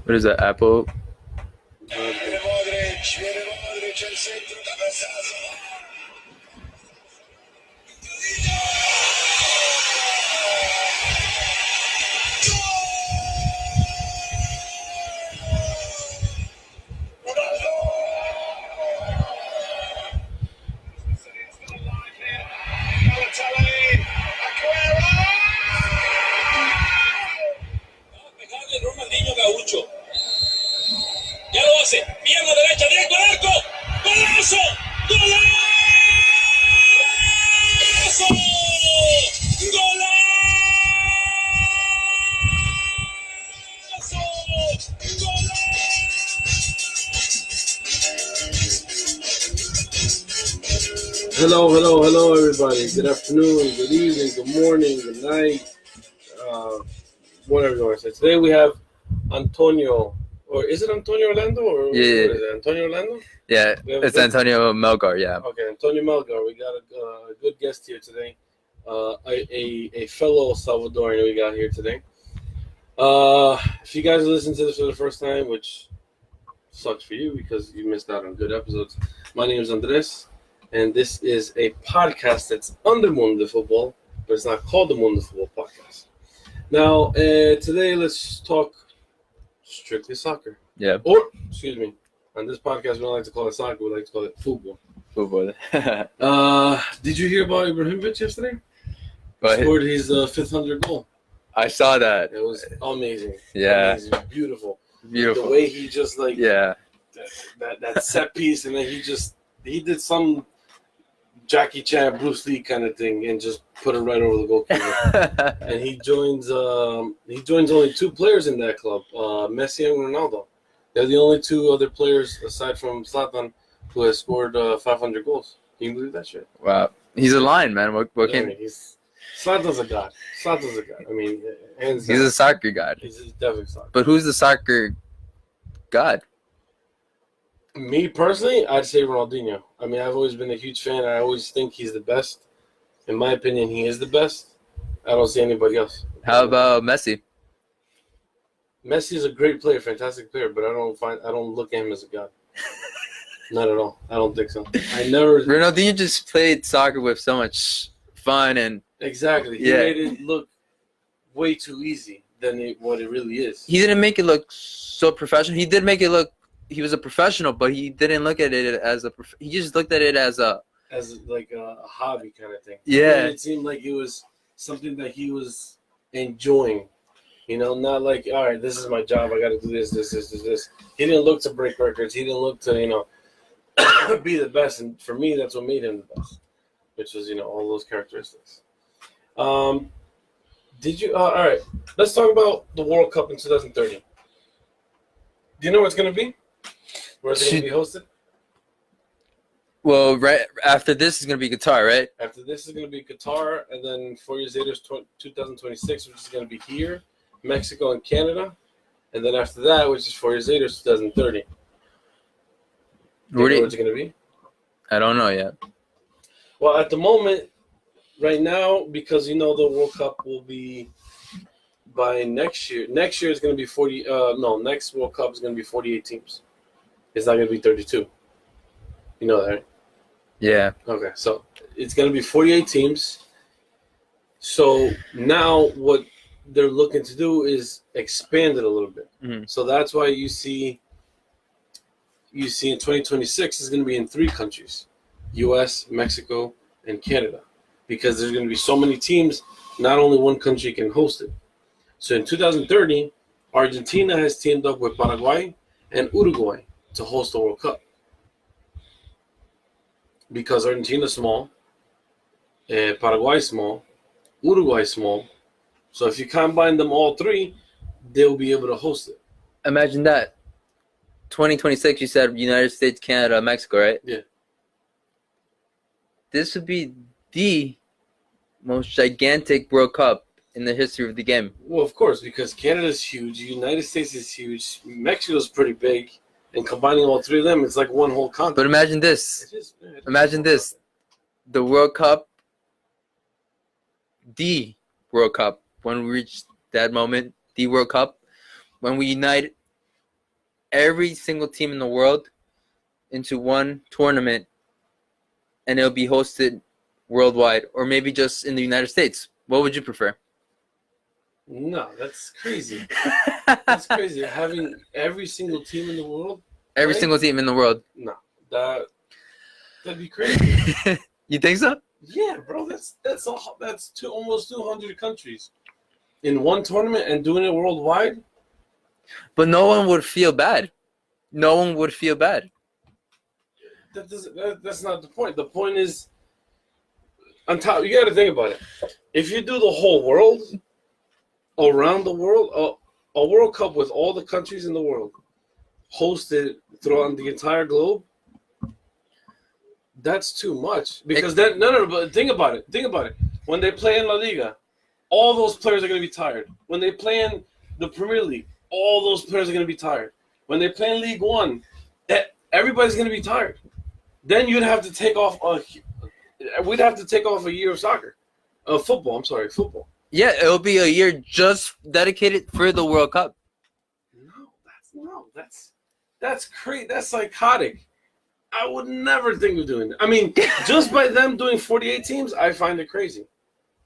What is that, Apple? Ya lo hace, pierna derecha, directo al arco, golazo, golazo, Hello, everybody. Good afternoon, good evening, good morning, good night, whatever you want to say. Today we have Antonio, or is it Antonio Orlando, or what is it, Antonio Orlando? Yeah, it's Antonio Melgar, yeah. Okay, Antonio Melgar. We got a good guest here today, a fellow Salvadorian we got here today. If you guys listen to this for the first time, which sucks for you because you missed out on good episodes, my name is Andres. And this is a podcast that's under Mundo Futbol, but it's not called the Mundo Futbol podcast. Now, today let's talk strictly soccer. Yeah. Or, excuse me, on this podcast we don't like to call it soccer, we like to call it football. Football. Did you hear about Ibrahimovic yesterday? But Scored his 500 goal. I saw that. It was amazing. Yeah. Amazing. Beautiful. Beautiful. The way he just that set piece, and then he did some Jackie Chan, Bruce Lee kind of thing, and just put it right over the goalkeeper. And he joins only two players in that club, Messi and Ronaldo. They're the only two other players aside from Zlatan who has scored 500 goals. Can you believe that shit? Wow, he's a lion, man. What can? Zlatan's a god. Zlatan's a god. I mean, he's a soccer god. He's definitely soccer. But who's the soccer god? Me personally, I'd say Ronaldinho. I mean, I've always been a huge fan. I always think he's the best. In my opinion, he is the best. I don't see anybody else. How about Messi? Messi is a great player, fantastic player, but I don't look at him as a god. Not at all. I don't think so. Ronaldinho just played soccer with so much fun and exactly. He made it look way too easy than what it really is. He didn't make it look so professional. He did make it look. He was a professional, but he didn't look at it as he just looked at it as like a hobby kind of thing. Yeah. It seemed like it was something that he was enjoying. You know, not like, all right, this is my job. I got to do this. He didn't look to break records. He didn't look to, be the best. And for me, that's what made him the best, which was, all those characteristics. All right, let's talk about the World Cup in 2030. Do you know where it's going to be? Where is it going to be hosted? Well, right after this is going to be Qatar, right? After this is going to be Qatar, and then 4 years later is 2026, which is going to be here, Mexico, and Canada. And then after that, which is 4 years later, is 2030. Where it's going to be? I don't know yet. Well, at the moment, right now, because the World Cup will be by next year. Next year is going to be next World Cup is going to be 48 teams. It's not going to be 32. You know that, right? Yeah. Okay, so it's going to be 48 teams. So now what they're looking to do is expand it a little bit. Mm-hmm. So that's why you see in 2026 is going to be in 3 countries, U.S., Mexico, and Canada, because there's going to be so many teams, not only one country can host it. So in 2030, Argentina has teamed up with Paraguay and Uruguay to host the World Cup. Because Argentina's small, Paraguay's small, Uruguay's small. So if you combine them all 3, they'll be able to host it. Imagine that. 2026, you said United States, Canada, Mexico, right? Yeah. This would be the most gigantic World Cup in the history of the game. Well, of course, because Canada's huge, United States is huge, Mexico's pretty big, and combining all 3 of them, it's like one whole continent. But imagine this. Imagine this. The World Cup, the World Cup, when we reach that moment, the World Cup, when we unite every single team in the world into one tournament, and it'll be hosted worldwide, or maybe just in the United States. What would you prefer? No, that's crazy. That's crazy. Having every single team in the world. Every right? single team in the world. No, that'd be crazy. You think so? Yeah, bro. That's almost 200 countries in one tournament and doing it worldwide. But no one would feel bad. No one would feel bad. That's not the point. The point is, on top, you got to think about it. If you do the whole world, around the world, a World Cup with all the countries in the world, hosted throughout the entire globe, that's too much. Because then, no, but think about it. When they play in La Liga, all those players are going to be tired. When they play in the Premier League, all those players are going to be tired. When they play in League One, everybody's going to be tired. Then you'd have to take off we'd have to take off a year of football. Yeah, it'll be a year just dedicated for the World Cup. That's crazy. That's psychotic. I would never think of doing that. I mean, just by them doing 48 teams, I find it crazy.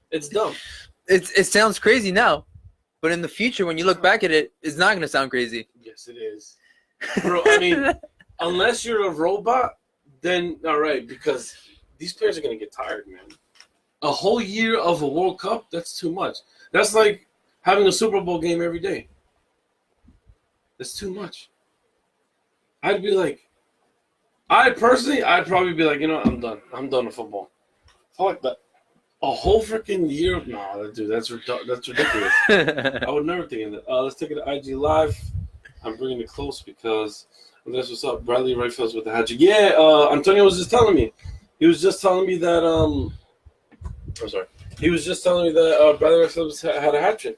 It's dumb. It sounds crazy now, but in the future, when you look back at it, it's not going to sound crazy. Yes, it is. Bro, I mean, unless you're a robot, then all right, because these players are going to get tired, man. A whole year of a World Cup, that's too much. That's like having a Super Bowl game every day. That's too much. I'd probably be like, you know what, I'm done. I'm done with football. Fuck that. A whole freaking year? No, dude, that's ridiculous. I would never think of that. Let's take it to IG Live. I'm bringing it close because that's what's up. Bradley Rayfield's with the hat trick. Yeah, Antonio was just telling me. He was just telling me that I'm sorry. He was just telling me that Bradley Rayfield had a hat trick.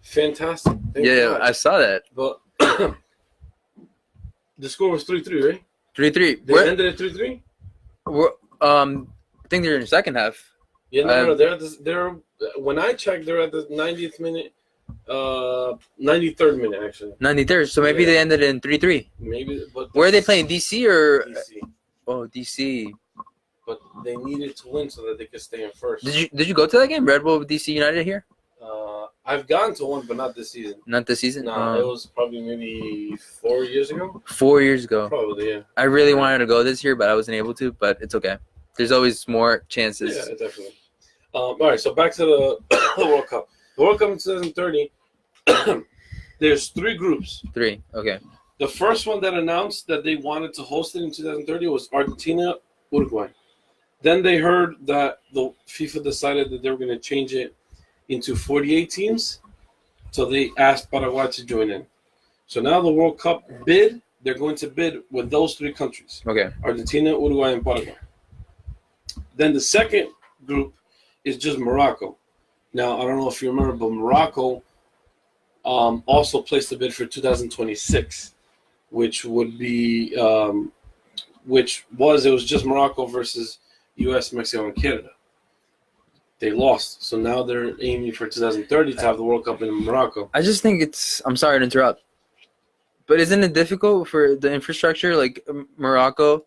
Fantastic. Yeah, I saw that. But the score was 3-3, right? 3-3. They ended at 3-3? I think they're in the second half. Yeah, no. They're when I checked, they're at the 90th minute, 93rd minute actually. 93rd. So maybe they ended in 3-3. Maybe, but where are they playing? DC or? DC. Oh, DC. But they needed to win so that they could stay in first. Did you go to that game? Red Bull DC United here? I've gone to one, but not this season. Not this season? No, it was probably maybe 4 years ago. 4 years ago. Probably, yeah. I really wanted to go this year, but I wasn't able to. But it's okay. There's always more chances. Yeah, definitely. All right, so back to the World Cup. The World Cup in 2030, there's 3 groups. 3, okay. The first one that announced that they wanted to host it in 2030 was Argentina, Uruguay. Then they heard that the FIFA decided that they were going to change it into 48 teams, so they asked Paraguay to join in. So now the World Cup bid, they're going to bid with those 3 countries. Okay. Argentina, Uruguay, and Paraguay. Then the second group is just Morocco. Now, I don't know if you remember, but Morocco also placed a bid for 2026, which would be, it was just Morocco versus U.S., Mexico, and Canada. They lost, so now they're aiming for 2030 to have the World Cup in Morocco. I just think I'm sorry to interrupt, but isn't it difficult for the infrastructure, like Morocco?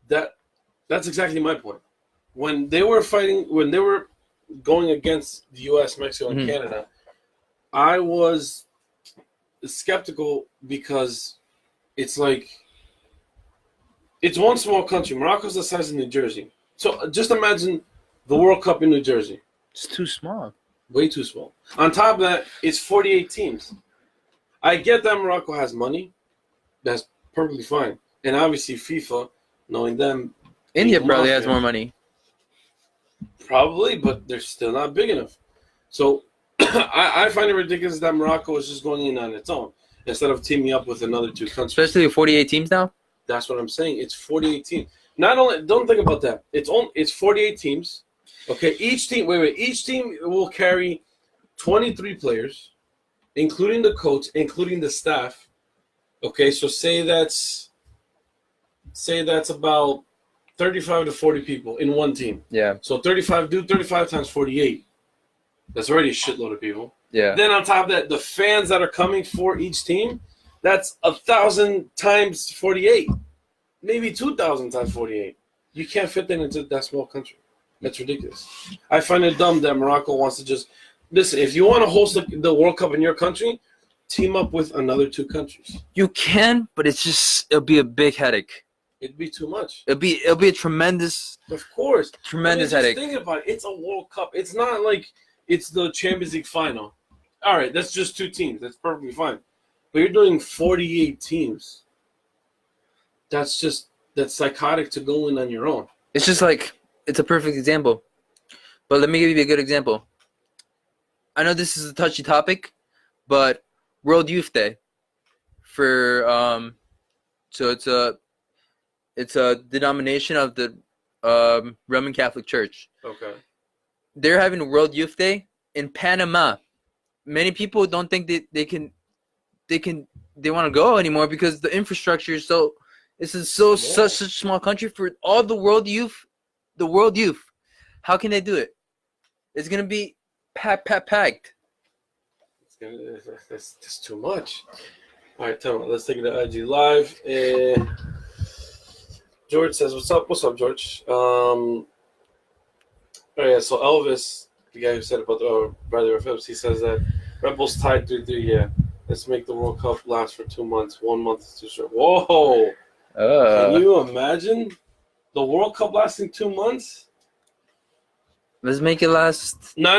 That's exactly my point. When they were going against the U.S., Mexico, and Canada, I was skeptical because it's like it's one small country. Morocco's the size of New Jersey. So just imagine the World Cup in New Jersey. It's too small. Way too small. On top of that, it's 48 teams. I get that Morocco has money. That's perfectly fine. And obviously FIFA, knowing them. India probably has more money. Probably, but they're still not big enough. So I find it ridiculous that Morocco is just going in on its own instead of teaming up with another 2 countries. Especially with 48 teams now? That's what I'm saying. It's 48 teams. Not only, don't think about that. It's 48 teams. Okay, each team will carry 23 players, including the coach, including the staff. Okay, so say that's about 35 to 40 people in one team. Yeah. So 35 times 48. That's already a shitload of people. Yeah. Then on top of that, the fans that are coming for each team, That's 1,000 times 48, maybe 2,000 times 48. You can't fit that into that small country. That's ridiculous. I find it dumb that Morocco wants to just listen. If you want to host the World Cup in your country, team up with another 2 countries. You can, but it'll be a big headache. It'd be too much. It'll be a tremendous, Of course, tremendous just headache. Think about it. It's a World Cup. It's not like it's the Champions League final. All right, that's just 2 teams. That's perfectly fine. But you're doing 48 teams. That's psychotic to go in on your own. It's just like, it's a perfect example. But let me give you a good example. I know this is a touchy topic, but World Youth Day for so it's a denomination of the Roman Catholic Church. Okay. They're having a World Youth Day in Panama. Many people don't think that they want to go anymore because the infrastructure is such a small country for all the world youth. The world youth. How can they do it? It's gonna be packed. That's too much. All right, tell me. Let's take it to IG Live. George says, "What's up? What's up, George?" Oh yeah. So Elvis, the guy who said about the Bradley Phillips, he says that Red Bulls tied 3-3. Yeah. Let's make the World Cup last for 2 months. 1 month is too short. Whoa! Can you imagine the World Cup lasting 2 months? Let's make it last. No.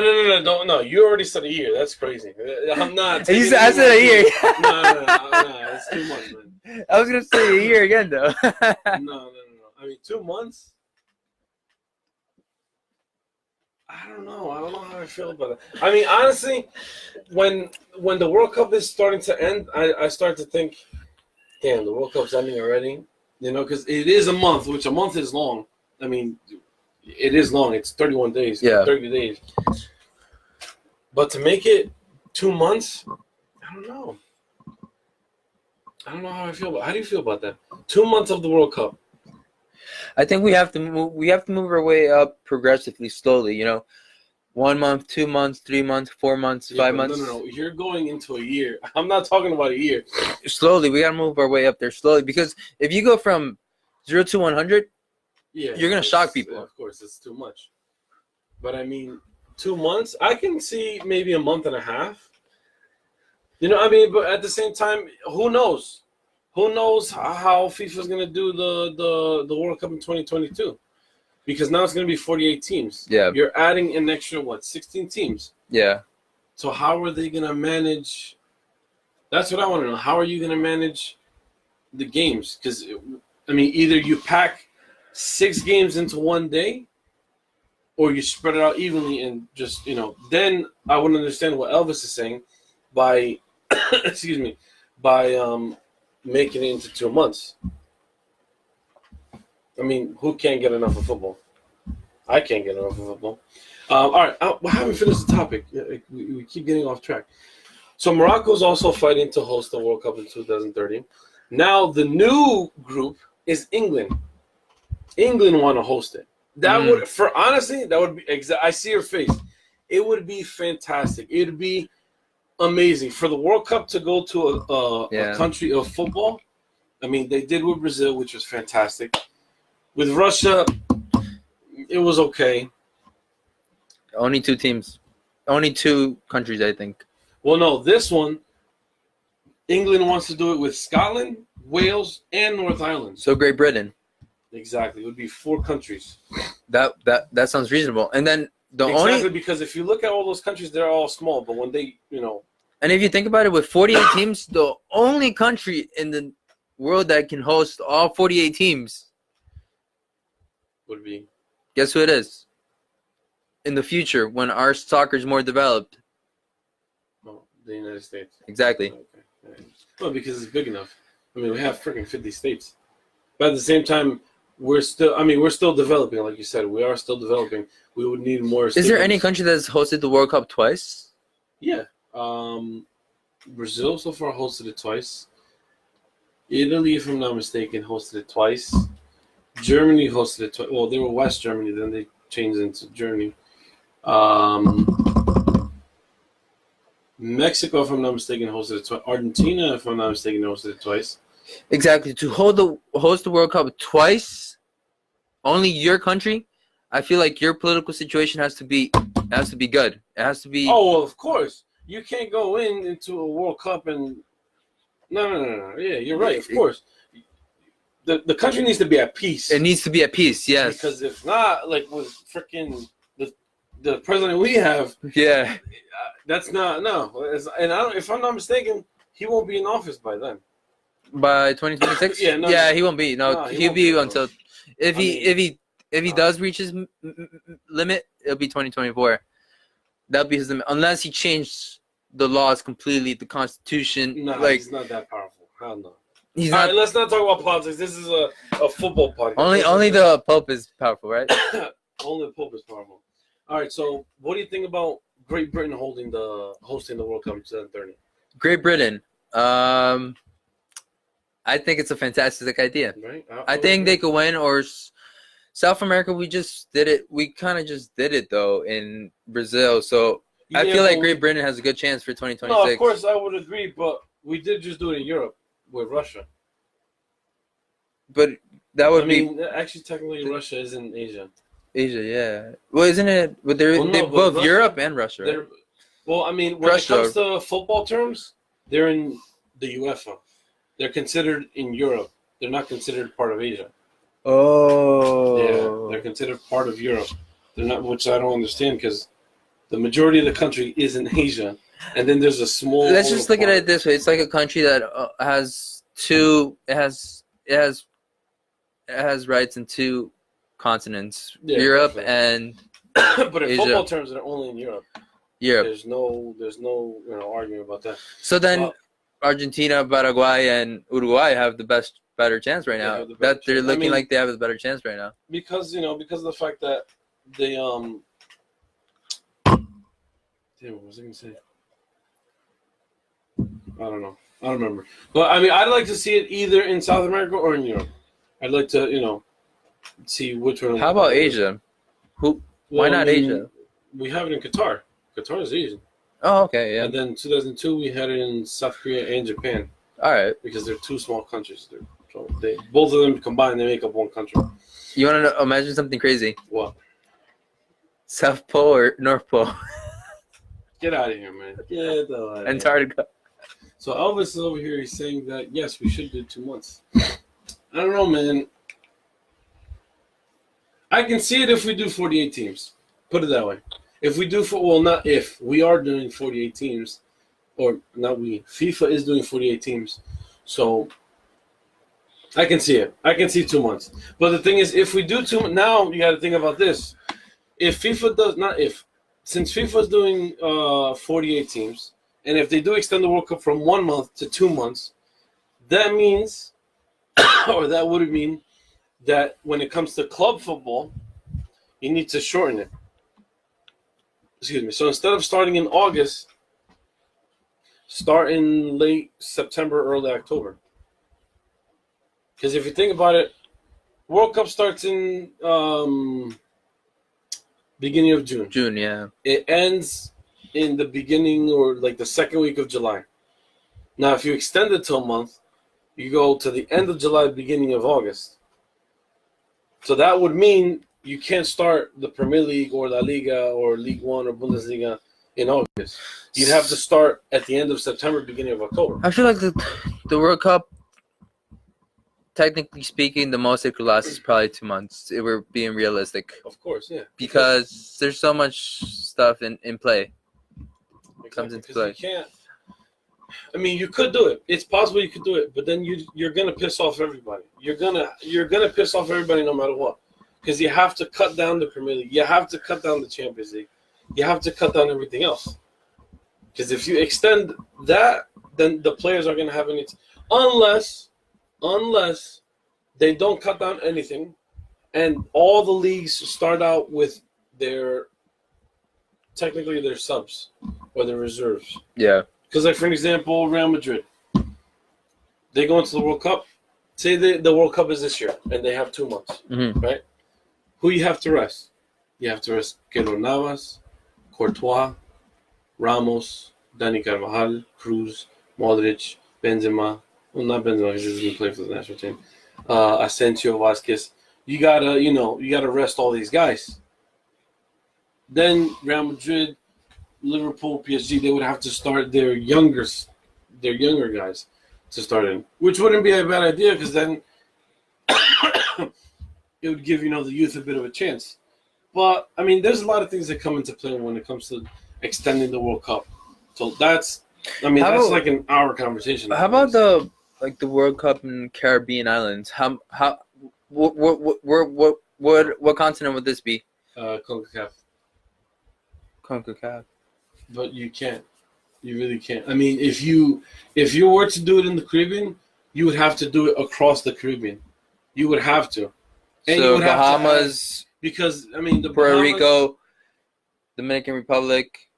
You already said a year. That's crazy. I'm not. I said a year. No. It's 2 months, man. I was gonna say a year again, though. No. I mean, 2 months. I don't know how I feel about that. I mean, honestly, when the World Cup is starting to end, I start to think, damn, the World Cup's ending already. You know, because it is a month, which a month is long. I mean, it is long. It's 31 days. Yeah. 30 days. But to make it 2 months, I don't know. I don't know how I feel about. How do you feel about that? 2 months of the World Cup. I think we have to move. We have to move our way up progressively, slowly. You know, 1 month, 2 months, 3 months, 4 months, 5 months. No. You're going into a year. I'm not talking about a year. Slowly, we gotta move our way up there slowly because if you go from 0 to 100, you're gonna shock people. Of course, it's too much. But I mean, 2 months. I can see maybe a month and a half. You know, I mean, but at the same time, who knows? Who knows how FIFA's going to do the World Cup in 2022? Because now it's going to be 48 teams. Yeah. You're adding an extra, 16 teams? Yeah. So how are they going to manage? That's what I want to know. How are you going to manage the games? Because, I mean, either you pack 6 games into one day or you spread it out evenly and just, then I would understand what Elvis is saying by, making it into 2 months. I mean, who can't get enough of football? I can't get enough of football. All right, we haven't finished the topic. We keep getting off track. So Morocco's also fighting to host the World Cup in 2030. Now the new group is England. England want to host it. That would be I see your face. It would be fantastic. It would be amazing for the World Cup to go to a country of football. I mean, they did with Brazil, which was fantastic. With Russia, it was okay. Only 2 teams. Only 2 countries, I think. Well, no, this one, England wants to do it with Scotland, Wales, and North Ireland. So Great Britain. Exactly. It would be 4 countries. That sounds reasonable. And then because if you look at all those countries, they're all small. But when they, And if you think about it, with 48 teams, the only country in the world that can host all 48 teams would be. Guess who it is? In the future, when our soccer is more developed. Oh, the United States. Exactly. Okay. Well, because it's big enough. I mean, we have freaking 50 states. But at the same time, we're still developing. Like you said, we are still developing. We would need more. Is there any country that's hosted the World Cup twice? Yeah. Brazil so far hosted it twice. Italy, if I'm not mistaken, hosted it twice. Germany hosted it twice. Well, they were West Germany, then they changed into Germany. Mexico, if I'm not mistaken, hosted it twice. Argentina, if I'm not mistaken, hosted it twice. Exactly. To host the World Cup twice, only your country. I feel like your political situation has to be good. It has to be. Oh, well, of course. You can't go into a World Cup and no. Yeah, you're right. Of course, the country needs to be at peace. It needs to be at peace. Yes. Because if not, like with freaking the president we have, Yeah. that's not no. And I don't, if I'm not mistaken, he won't be in office by then. By 2026. Yeah, no, yeah, he won't be. No, no, he he'll won't be be, until if he does reach his limit, it'll be 2024. That'll be his limit, unless he changed the laws completely, the Constitution. No, like he's not that powerful. Hell no. he's All not. right, let's not talk about politics. This is a football podcast. Only the Pope is powerful, right? Only the Pope is powerful. All right, so what do you think about Great Britain hosting the World Cup in 2030? Great Britain. I think it's a fantastic idea. Right? I think they could win. Or South America, we just did it. We kind of just did it though in Brazil. So I feel like Great Britain has a good chance for 2026. No, of course I would agree, but we did just do it in Europe with Russia. But that would actually, technically, Russia is in Asia. Asia, yeah. Well, isn't it? But they're both Russia, Europe and Russia. Right? Well, I mean, when Russia, it comes to football terms, they're in the UEFA. They're considered in Europe. They're not considered part of Asia. Oh. Yeah, they're considered part of Europe. They're not, which I don't understand because the majority of the country is in Asia, and then there's a small. Let's just look at it this way: it's like a country that has two. It has rights in two continents, Europe and but in Asia. football terms, they're only in Europe. Europe. There's no argument about that. So then, Argentina, Paraguay, and Uruguay have the better chance right now. They're looking like they have a better chance right now. Because of the fact that they Damn, what was I gonna say? I don't know. I don't remember. But I mean, I'd like to see it either in South America or in Europe. I'd like to, see which one. How about Asia? Why not Asia? We have it in Qatar. Qatar is Asian. Oh, okay, yeah. And then 2002, we had it in South Korea and Japan. All right. Because they're two small countries. Both of them combined, they make up one country. You want to imagine something crazy? What? South Pole or North Pole? Get out of here, man. Get the hell out of here. Antarctica. So Elvis is over here. He's saying that, yes, we should do 2 months. I don't know, man. I can see it if we do 48 teams. Put it that way. If we do, not if. We are doing 48 teams. Or not we. FIFA is doing 48 teams. So I can see it. I can see 2 months. But the thing is, if we do 2 months, now you got to think about this. If FIFA does, not if. Since FIFA is doing 48 teams, and if they do extend the World Cup from 1 month to 2 months, that means, or that would mean, that when it comes to club football, you need to shorten it. Excuse me. So instead of starting in August, start in late September, early October. Because if you think about it, World Cup starts in beginning of June. June, yeah. It ends in the beginning or like the second week of July. Now, if you extend it to a month, you go to the end of July, beginning of August. So that would mean you can't start the Premier League or La Liga or League One or Bundesliga in August. You'd have to start at the end of September, beginning of October. I feel like the World Cup, technically speaking, the most it could last is probably 2 months. If we're being realistic. Of course, yeah. Because there's so much stuff in play. Exactly, comes into play. You can't. I mean, you could do it. It's possible you could do it, but then you're gonna piss off everybody. You're gonna piss off everybody no matter what, because you have to cut down the Premier League. You have to cut down the Champions League. You have to cut down everything else. Because if you extend that, then the players are gonna have any. Unless they don't cut down anything, and all the leagues start out with technically their subs or their reserves. Yeah. Because, like, for example, Real Madrid, they go into the World Cup. Say the World Cup is this year, and they have 2 months, right? Who you have to rest? You have to rest Keylor Navas, Courtois, Ramos, Dani Carvajal, Cruz, Modric, Benzema. Well, not Benzema because he doesn't play for the national team. Asensio, Vasquez. You gotta rest all these guys. Then Real Madrid, Liverpool, PSG, they would have to start their younger guys to start in, which wouldn't be a bad idea because then it would give the youth a bit of a chance. But I mean, there's a lot of things that come into play when it comes to extending the World Cup. So that's like an hour conversation. How about the World Cup in Caribbean islands? What continent would this be? CONCACAF. CONCACAF. But you can't. You really can't. I mean, if you were to do it in the Caribbean, you would have to do it across the Caribbean. You would have to. And so you would Bahamas, because the Puerto Bahamas, Rico, Dominican Republic,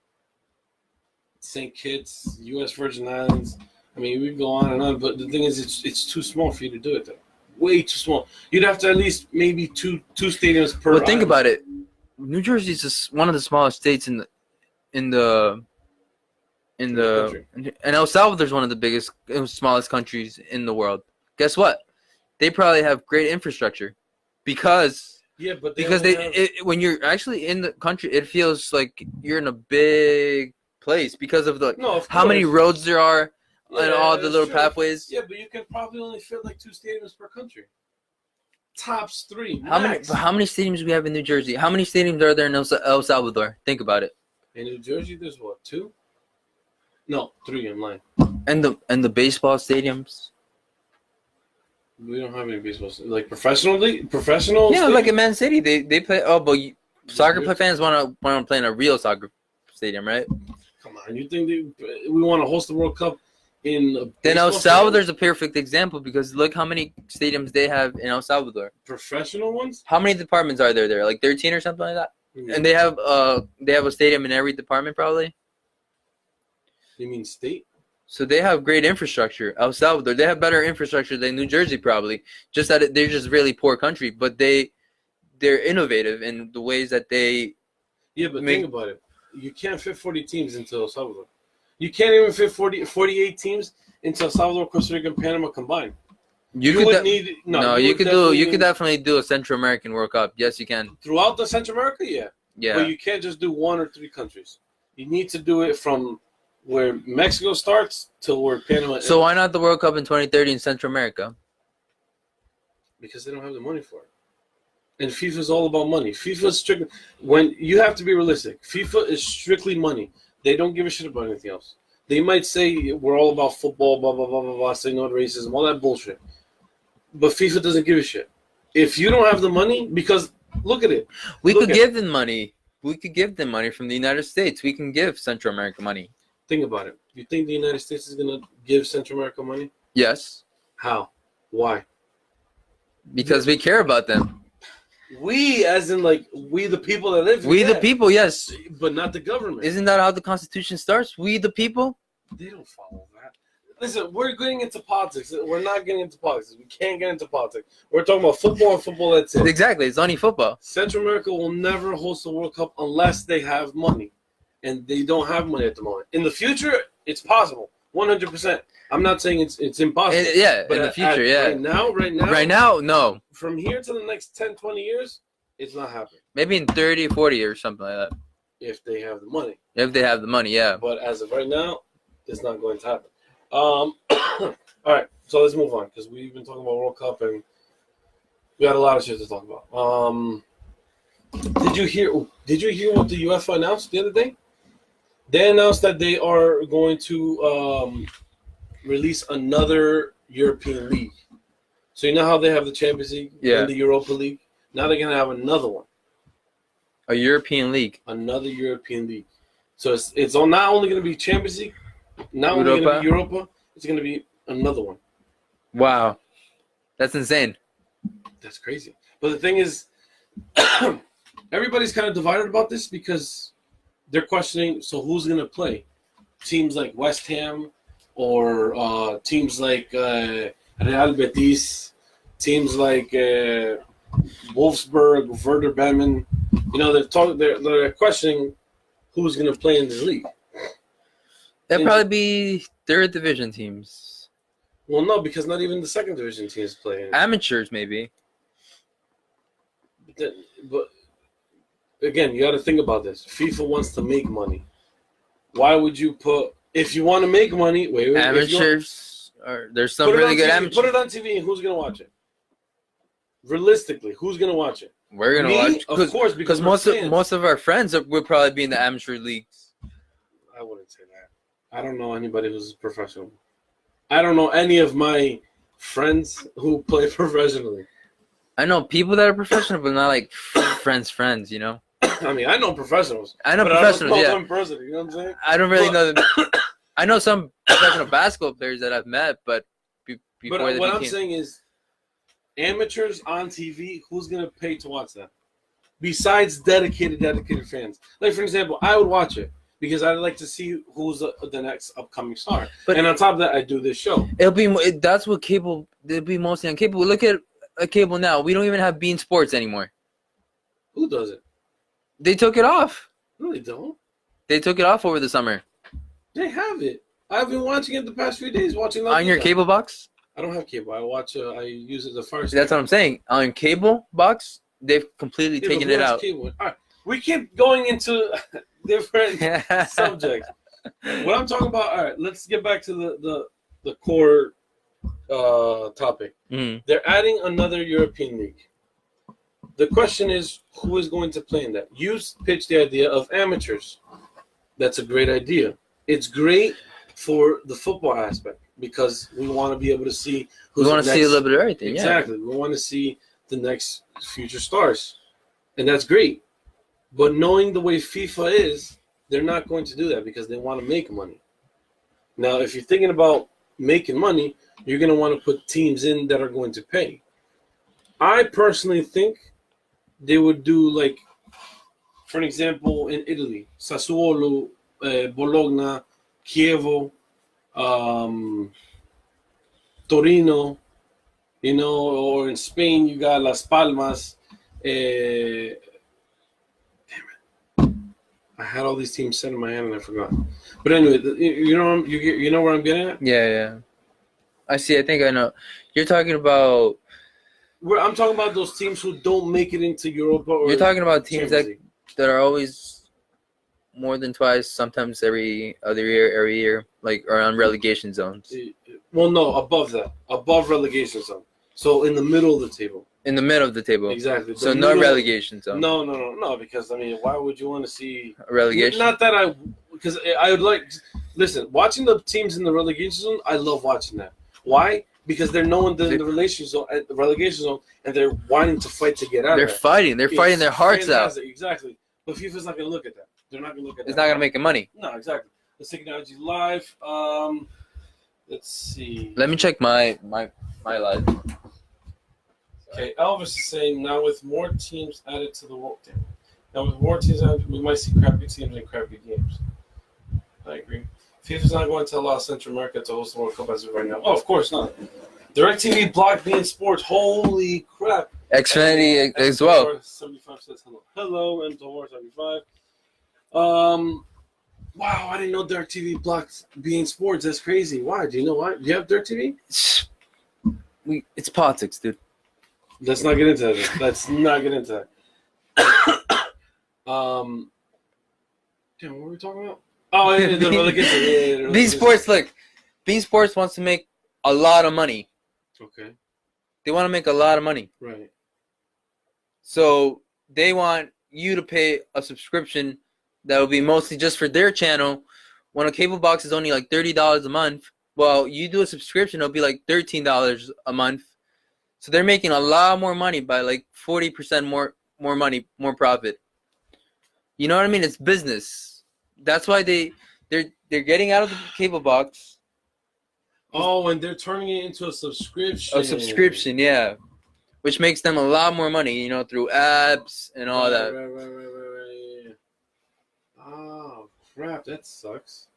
St. Kitts, U.S. Virgin Islands. I mean, we go on and on, but the thing is, it's too small for you to do it there. Way too small. You'd have to at least maybe two stadiums per. Well, think about it. New Jersey is one of the smallest states in the and El Salvador is one of the biggest, smallest countries in the world. Guess what? They probably have great infrastructure because when you're actually in the country, it feels like you're in a big place because of how many roads there are and all the little pathways. Yeah, but you can probably only fit like 2 stadiums per country. Tops 3. How many stadiums do we have in New Jersey? How many stadiums are there in El Salvador? Think about it. In New Jersey, there's what, 2? No, 3. I'm lying. And the baseball stadiums. We don't have any baseball like professional. Yeah, like in Man City, they play. Oh, but soccer fans want to play in a real soccer stadium, right? Come on, you think we want to host the World Cup in? Then El Salvador's a perfect example because look how many stadiums they have in El Salvador. Professional ones? How many departments are there? Like 13 or something like that. Mm-hmm. And they have a stadium in every department probably. You mean state? So they have great infrastructure. El Salvador, they have better infrastructure than New Jersey probably. Just that they're just really poor country, but they're innovative in the ways that they. Yeah, but think about it. You can't fit 40 teams into El Salvador. You can't even fit 48 teams into El Salvador, Costa Rica, and Panama combined. You could definitely do a Central American World Cup. Yes, you can. Throughout the Central America, yeah. Yeah. But you can't just do 1 or 3 countries. You need to do it from where Mexico starts to where Panama ends. So why not the World Cup in 2030 in Central America? Because they don't have the money for it. And FIFA is all about money. FIFA is strictly when you have to be realistic. FIFA is strictly money. They don't give a shit about anything else. They might say we're all about football, blah blah blah blah blah, say no to racism, all that bullshit. But FIFA doesn't give a shit. If you don't have the money, because look at it. We could give them money. We could give them money from the United States. We can give Central America money. Think about it. You think the United States is going to give Central America money? Yes. How? Why? Because we care about them. We, as in like, we the people that live here. We the people, yes. But not the government. Isn't that how the Constitution starts? We the people? They don't follow that. Listen, we're getting into politics. We're not getting into politics. We can't get into politics. We're talking about football and football, that's it. Exactly. It's only football. Central America will never host the World Cup unless they have money. And they don't have money at the moment. In the future, it's possible. 100%. I'm not saying it's impossible. But in the future, yeah. Right now, no. From here to the next 10, 20 years, it's not happening. Maybe in 30, 40 or something like that. If they have the money. If they have the money, yeah. But as of right now, it's not going to happen. All right, so let's move on because we've been talking about World Cup and we got a lot of shit to talk about. Did you hear what the UEFA announced the other day? They announced that they are going to release another European league. So you know how they have the Champions League and the Europa League? Now they're going to have another one. A European league. Another European league. So it's not only going to be Champions League, not only going to be Europa, it's going to be another one. Wow. That's insane. That's crazy. But the thing is, everybody's kind of divided about this because they're questioning, so who's going to play? Teams like West Ham or teams like Real Betis, teams like Wolfsburg, Werder Bremen. You know, they're questioning who's going to play in this league. It'd probably be third division teams. Well, no, because not even the second division teams play. Amateurs, maybe. But again, you got to think about this. FIFA wants to make money. Why would you put if you want to make money? Wait, amateurs. Or there's some really good amateurs. Put it on TV, and who's gonna watch it? Realistically, who's gonna watch it? We're gonna watch, of course, because most of our friends would probably be in the amateur leagues. I wouldn't say that. I don't know anybody who's professional. I don't know any of my friends who play professionally. I know people that are professional, but not like friends. You know. I mean, I know professionals. I know but professionals. I don't know yeah. them personally, you know what I'm saying? I don't really know them. I know some professional basketball players that I've met, but before But they what became... I'm saying is, amateurs on TV, who's gonna pay to watch that? Besides dedicated fans. Like for example, I would watch it because I'd like to see who's the next upcoming star. And on top of that, I do this show. That's what cable. It'll be mostly on cable. Look at cable now. We don't even have Bean Sports anymore. Who does it? They took it off. No, they don't. They took it off over the summer. They have it. I've been watching it the past few days. Watching on your cable box. I don't have cable. I use it the first. That's what I'm saying. On cable box, they've completely taken it out. Cable? All right. We keep going into different subjects. What I'm talking about. All right, let's get back to the core topic. Mm. They're adding another European league. The question is, who is going to play in that? You pitched the idea of amateurs. That's a great idea. It's great for the football aspect because we want to be able to see who's. We want to see a little bit of everything. Exactly. Yeah. We want to see the next future stars, and that's great. But knowing the way FIFA is, they're not going to do that because they want to make money. Now, if you're thinking about making money, you're going to want to put teams in that are going to pay. I personally think they would do, like, for an example, in Italy, Sassuolo, Bologna, Chievo, Torino, you know, or in Spain you got Las Palmas. Damn it, I had all these teams set in my hand and I forgot. But anyway, you know where I'm getting at? Yeah. I see. I think I know. You're talking about. I'm talking about those teams who don't make it into Europa. Or you're talking about teams that are always more than twice, sometimes every other year, every year, like around relegation zones. Well, no, above relegation zone. So in the middle of the table. In the middle of the table. Exactly. So no relegation zone. No, because I mean, why would you want to see a relegation? Not that because I would like. Listen, watching the teams in the relegation zone, I love watching that. Why? Because they're knowing the relegation zone, and they're wanting to fight to get out. They're fighting. They're fighting their hearts out. Exactly. But FIFA's not going to look at that. They're not going to look at that. It's not going to make them money. No, exactly. Let's take Technology Live. Let's see. Let me check my live. Okay, Elvis is saying now with more teams added to the world. Now with more teams added, we might see crappy teams and crappy games. I agree. FIFA's not going to allow Central America to host the World Cup as of right now. Oh, of course not. DirecTV blocked beIN Sports. Holy crap. Xfinity as well. 75 says hello. Hello, M475. Wow, I didn't know DirecTV blocked beIN Sports. That's crazy. Why? Do you know why? Do you have DirecTV? It's politics, dude. Let's not get into that. Let's not get into that. Damn, what were we talking about? Oh, yeah, the relegation. beIN Sports, look. beIN Sports wants to make a lot of money. Okay. They want to make a lot of money. Right. So they want you to pay a subscription that will be mostly just for their channel. When a cable box is only like $30 a month, well, you do a subscription, it'll be like $13 a month. So they're making a lot more money by like 40% more money, more profit. You know what I mean? It's business. That's why they're getting out of the cable box. Oh, and they're turning it into a subscription. A subscription, yeah. Which makes them a lot more money, you know, through apps and all that. Right. Oh, crap. That sucks.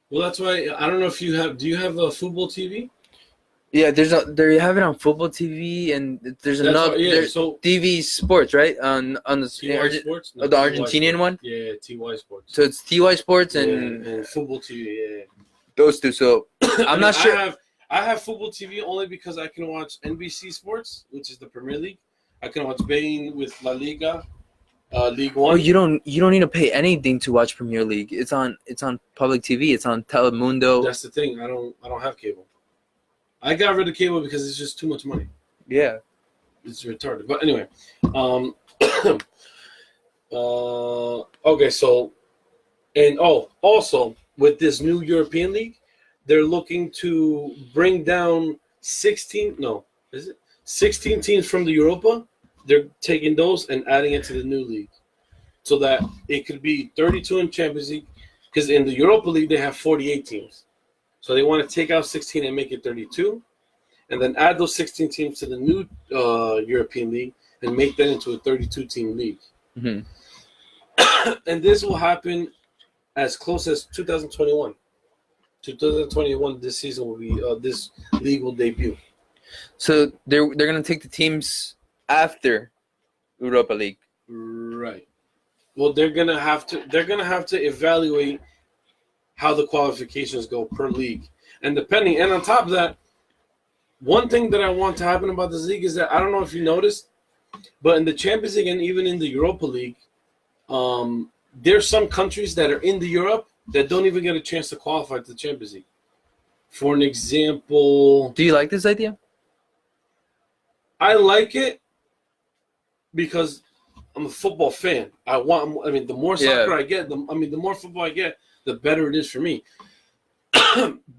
Well, that's why, I don't know if you have, do you have a Futbol TV? Yeah, they have it on football TV, and there's That's another why, yeah. there's So TV Sports, right? On the TY Sports, no, the TY Argentinian Sports. one. Yeah, TY Sports. So it's TY Sports Yeah, and and Football TV. Yeah. those two. So I'm not sure. I have Football TV only because I can watch NBC Sports, which is the Premier League. I can watch Spain with La Liga, League Oh, One. you don't need to pay anything to watch Premier League. It's on public TV. It's on Telemundo. That's the thing. I don't have cable. I got rid of cable because it's just too much money. Yeah. It's retarded. But anyway, okay. So, and also with this new European League, they're looking to bring down 16. No, is it 16 teams from the Europa? They're taking those and adding it to the new league, so that it could be 32 in Champions League. Because in the Europa League they have 48 teams, so they want to take out 16 and make it 32. And then add those 16 teams to the new European League and make that into a 32-team league. Mm-hmm. And this will happen as close as 2021. 2021, this season will be this league will debut. So they're gonna take the teams after Europa League. Right. Well, they're gonna have to evaluate how the qualifications go per league, and on top of that. One thing that I want to happen about this league is that I don't know if you noticed, but in the Champions League and even in the Europa League, there's some countries that are in the Europe that don't even get a chance to qualify to the Champions League. For an example, Do you like this idea? I like it because I'm a football fan. The more soccer I get, the more football I get, the better it is for me.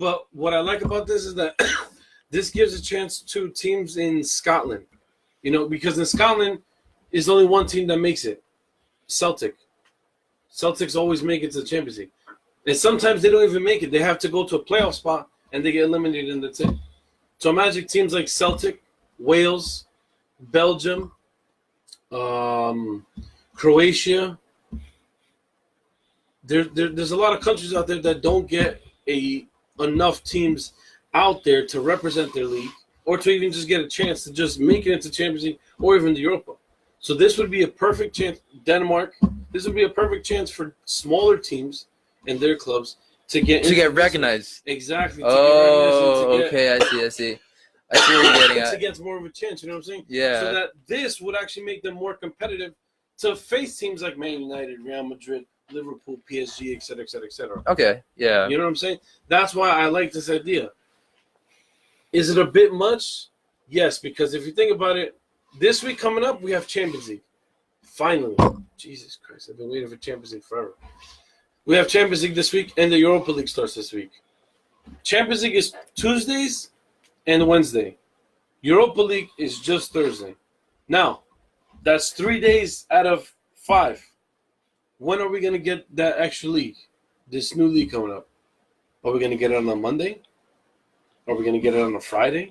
But what I like about this is that this gives a chance to teams in Scotland, because in Scotland, is only one team that makes it, Celtic. Celtics always make it to the Champions League. And sometimes they don't even make it. They have to go to a playoff spot, and they get eliminated, and that's it. So imagine teams like Celtic, Wales, Belgium, Croatia. There's a lot of countries out there that don't get enough teams out there to represent their league or to even just get a chance to just make it into Champions League or even the Europa. So this would be a perfect chance. Denmark, this would be a perfect chance for smaller teams and their clubs to get recognized. Exactly. Okay, I see what you're getting at. To get more of a chance, you know what I'm saying? Yeah. So that this would actually make them more competitive to face teams like Man United, Real Madrid, Liverpool, PSG, et cetera, et cetera, et cetera. Okay, yeah. You know what I'm saying? That's why I like this idea. Is it a bit much? Yes, because if you think about it, this week coming up, we have Champions League. Finally. Jesus Christ, I've been waiting for Champions League forever. We have Champions League this week, and the Europa League starts this week. Champions League is Tuesdays and Wednesday. Europa League is just Thursday. Now, that's 3 days out of 5. When are we going to get that extra league? This new league coming up. Are we going to get it on a Monday? Are we going to get it on a Friday?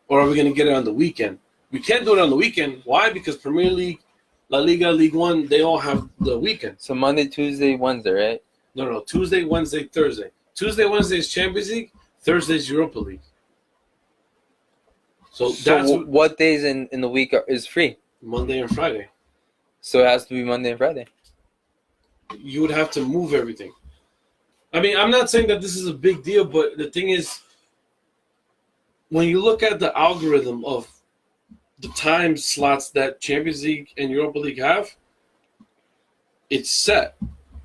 Or are we going to get it on the weekend? We can't do it on the weekend. Why? Because Premier League, La Liga, League One, they all have the weekend. So Monday, Tuesday, Wednesday, right? No. Tuesday, Wednesday, Thursday. Tuesday, Wednesday is Champions League. Thursday is Europa League. So that's what days in the week is free? Monday and Friday. So it has to be Monday and Friday. You would have to move everything. I mean, I'm not saying that this is a big deal, but the thing is, when you look at the algorithm of the time slots that Champions League and Europa League have, it's set.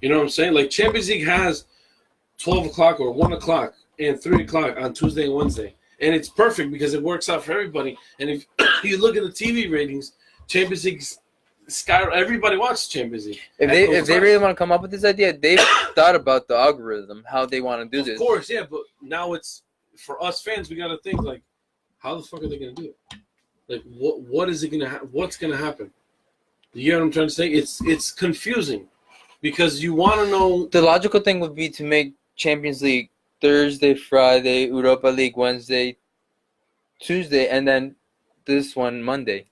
You know what I'm saying? Like Champions League has 12 o'clock or 1 o'clock and 3 o'clock on Tuesday and Wednesday. And it's perfect because it works out for everybody. And if you look at the TV ratings, Champions League everybody watches Champions League. If they really want to come up with this idea, they've thought about the algorithm, how they want to do this. Of course, yeah, but now it's for us fans. We got to think like, how the fuck are they going to do it? Like, what is it going to what's going to happen? You know what I'm trying to say? It's confusing because you want to know. The logical thing would be to make Champions League Thursday, Friday, Europa League Wednesday, Tuesday, and then this one Monday,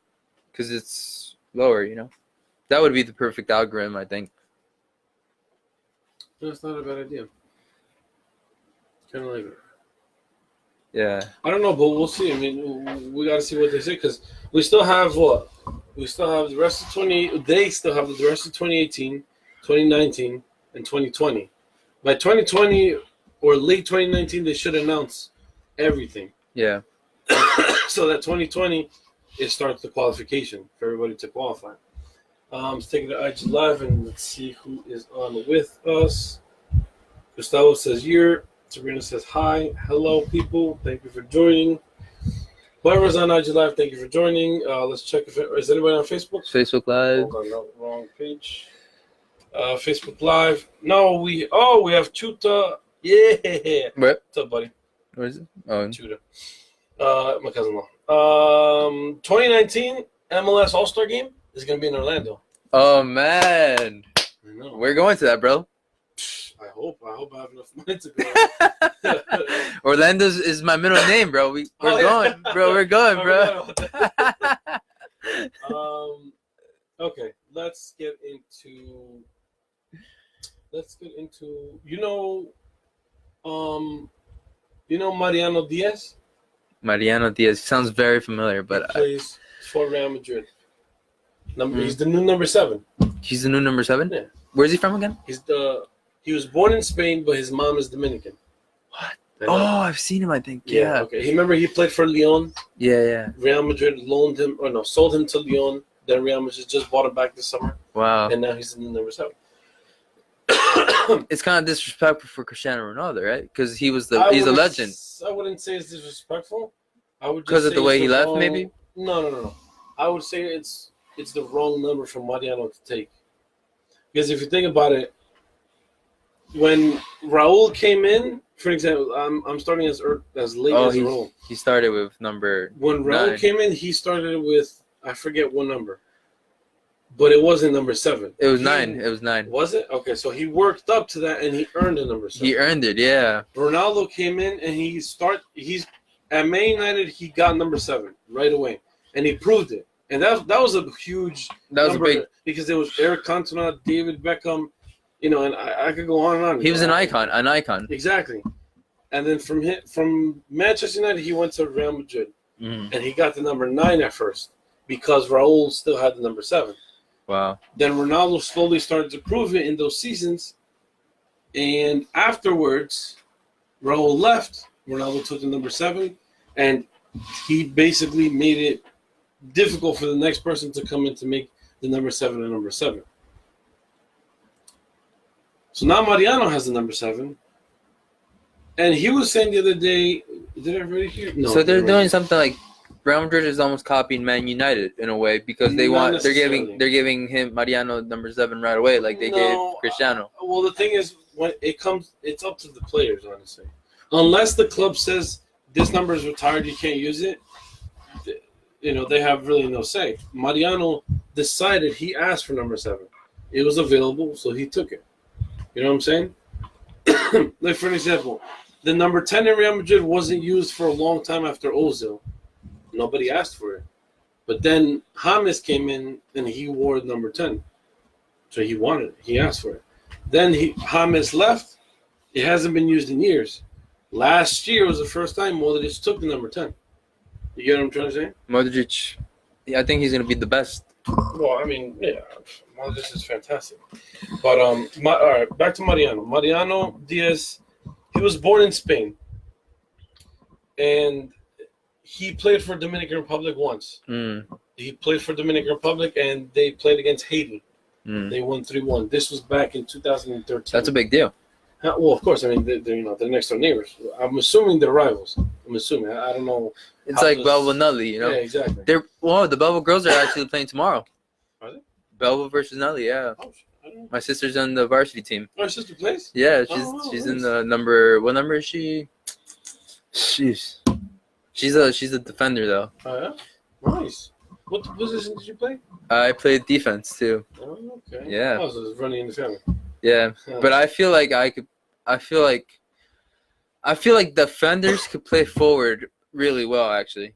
because it's lower. That would be the perfect algorithm, I think. That's not a bad idea. Kind of like it. Yeah. I don't know, but we'll see. I mean, we got to see what they say because we still have what? We still have the rest of 20. They still have the rest of 2018, 2019, and 2020. By 2020 or late 2019, they should announce everything. Yeah. So that 2020, it starts the qualification for everybody to qualify. Let's take it to IG Live and let's see who is on with us. Gustavo says you're. Sabrina says hi. Hello, people. Thank you for joining. Whoever's on IG Live, thank you for joining. Let's check if is anybody on Facebook? Facebook Live. Hold on, no, wrong page. Facebook Live. No, we have Chuta. Yeah. What? What's up, buddy? What is it? Oh, Chuta. My cousin-in-law. 2019 MLS All-Star Game is going to be in Orlando. oh man, I know. we're going to that, bro. I hope I have enough money to go. Orlando's is my middle name, bro. We're Oh, yeah. going, bro. We're going, I bro. forgot about that. Okay, let's get into Mariano Diaz. Mariano Diaz sounds very familiar, He but plays for Real Madrid. He's the new number 7. he's the new number 7. Yeah. Where's he from again? He was born in Spain, but his mom is Dominican. What? I know. Oh, I've seen him. I think. Yeah. Okay. He played for Lyon. Yeah. Real Madrid sold him to Lyon. Then Real Madrid just bought him back this summer, Wow. and now he's the new number 7. It's kind of disrespectful for Cristiano Ronaldo, right? Because he's a legend. I wouldn't say it's disrespectful. I would just Because of say the way it's he left, wrong- maybe. No. I would say it's the wrong number for Mariano to take. Because if you think about it, when Raul came in, for example, I'm starting as late Oh, as Raul. he started with number. When Raul 9. came in, he started with I forget what number, but it wasn't number 7. It was 9. It was 9. Was it? Okay, so he worked up to that and he earned a number 7. He earned it. Yeah. Ronaldo came in and he's at Man United. He got number 7 right away, and he proved it. And that was a huge. That was a number big. because there was Eric Cantona, David Beckham, and I could go on and on. He was an icon. An icon. Exactly. And then from Manchester United, he went to Real Madrid, Mhm. and he got the number 9 at first because Raul still had the number 7. Wow. Then Ronaldo slowly started to prove it in those seasons, and afterwards, Raul left. Ronaldo took the number 7, and he basically made it difficult for the next person to come in to make the number 7 and number 7. So now Mariano has the number 7, and he was saying the other day, did I read it here? No. So they're doing something like Real Madrid is almost copying Man United in a way because they're necessarily. giving him Mariano number 7 right away like they gave Cristiano. Well, the thing is, when it comes, it's up to the players, honestly. Unless the club says this number is retired, you can't use it. They have really no say. Mariano decided he asked for number 7. It was available, so he took it. You know what I'm saying? Like, for an example, the number 10 in Real Madrid wasn't used for a long time after Ozil. Nobody asked for it. But then James came in, and he wore number 10. So he wanted it. He asked for it. Then James left. It hasn't been used in years. Last year was the first time Modric took the number 10. You get what I'm trying to say? Modric, I think he's going to be the best. Well, I mean, yeah, Modric is fantastic. But all right, back to Mariano. Mariano Diaz, he was born in Spain, and he played for Dominican Republic once. He played for Dominican Republic, and they played against Haiti. They won 3-1. This was back in 2013. That's a big deal. Well, of course. I mean, they're next door neighbors. I'm assuming they're rivals. I don't know. It's like Belva Nully, Yeah, exactly. the Belva girls are actually playing tomorrow. Are they? Belva versus Nully, yeah. Oh, I don't know. My sister's on the varsity team. Oh, your sister plays? Yeah, Oh, she's nice. in the number. What number is she? She's a defender though. Oh, yeah? Nice. What position did you play? I played defense too. Oh, okay. Yeah. Oh, so it's running in the family. Yeah, but I feel like I feel like defenders could play forward really well actually,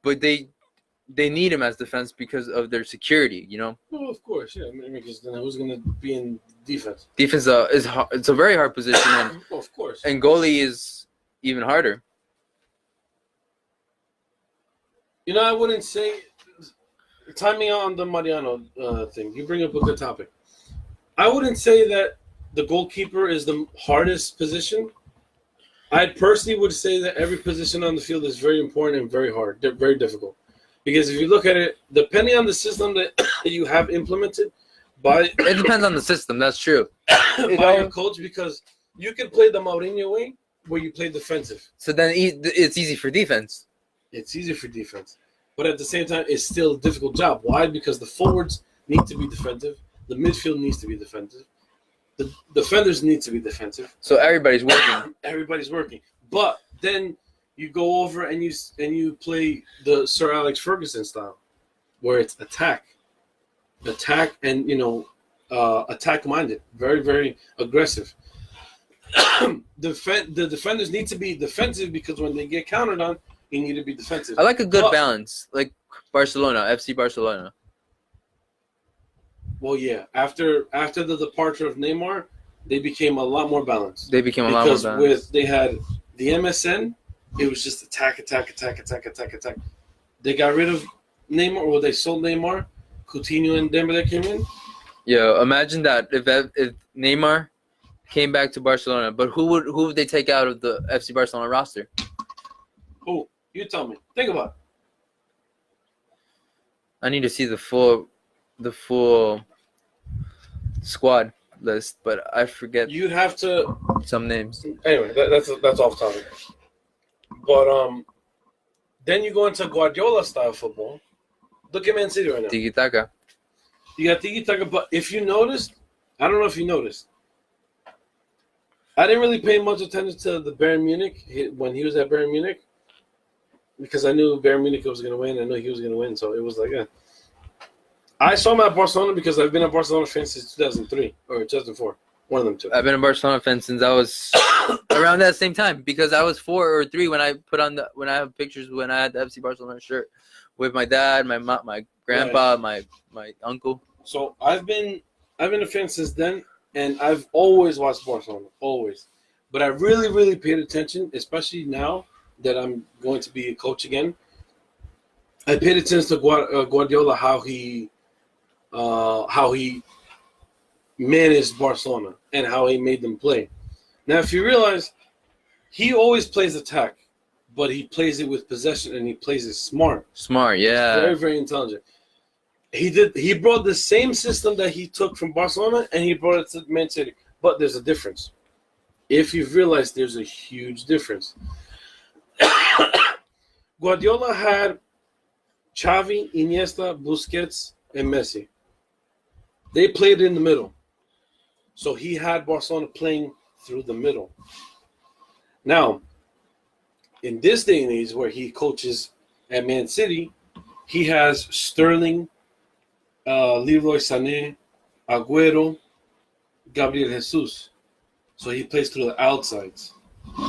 but they need him as defense because of their security. Well, of course, yeah. I mean, because then who's going to be in defense? Defense it's a very hard position, Well, of course. and goalie is even harder. You know, I wouldn't say. Timing out on the Mariano thing. You bring up a good topic. I wouldn't say that the goalkeeper is the hardest position. I personally would say that every position on the field is very important and very hard. They're very difficult. Because if you look at it, depending on the system that you have implemented by It depends on the system. That's true. by your coach, because you can play the Mourinho way where you play defensive. So then it's easy for defense. It's easy for defense. But at the same time, it's still a difficult job. Why? Because the forwards need to be defensive. The midfield needs to be defensive. The defenders need to be defensive. So everybody's working. Everybody's working. But then you go over and you play the Sir Alex Ferguson style, where it's attack, and attack minded, very very aggressive. The defenders need to be defensive because when they get countered on, you need to be defensive. I like a good balance, like Barcelona, FC Barcelona. Well, yeah. After the departure of Neymar, they became a lot more balanced. Because they had the MSN, it was just attack. They got rid of Neymar, or they sold Neymar. Coutinho and Dembele came in. Yeah, imagine that if Neymar came back to Barcelona, but who would they take out of the FC Barcelona roster? Who? You tell me. Think about it. I need to see the full squad list, but I forget You'd have to. some names. Anyway, that's off topic. But then you go into Guardiola style football. Look at Man City right now. Tiki Taka. You got Tiki Taka, but if you noticed, I don't know if you noticed, I didn't really pay much attention to the Bayern Munich when he was at Bayern Munich, because I knew Bayern Munich was going to win. I knew he was going to win, so it was like, yeah. I saw him at Barcelona because I've been a Barcelona fan since 2003 or 2004. One of them two. I've been a Barcelona fan since I was around that same time, because I was 4 or 3 when I have pictures when I had the FC Barcelona shirt with my dad, my mom, my grandpa, my uncle. So I've been a fan since then, and I've always watched Barcelona, always. But I really, really paid attention, especially now that I'm going to be a coach again. I paid attention to Guardiola, how he managed Barcelona and how he made them play. Now, if you realize, he always plays attack, but he plays it with possession and he plays it smart. Smart, yeah. Very, very intelligent. He brought the same system that he took from Barcelona and he brought it to Man City. But there's a difference. If you've realized, there's a huge difference. Guardiola had Xavi, Iniesta, Busquets, and Messi. They played in the middle. So he had Barcelona playing through the middle. Now, in this day and age where he coaches at Man City, he has Sterling, Leroy Sané, Agüero, Gabriel Jesus. So he plays through the outsides.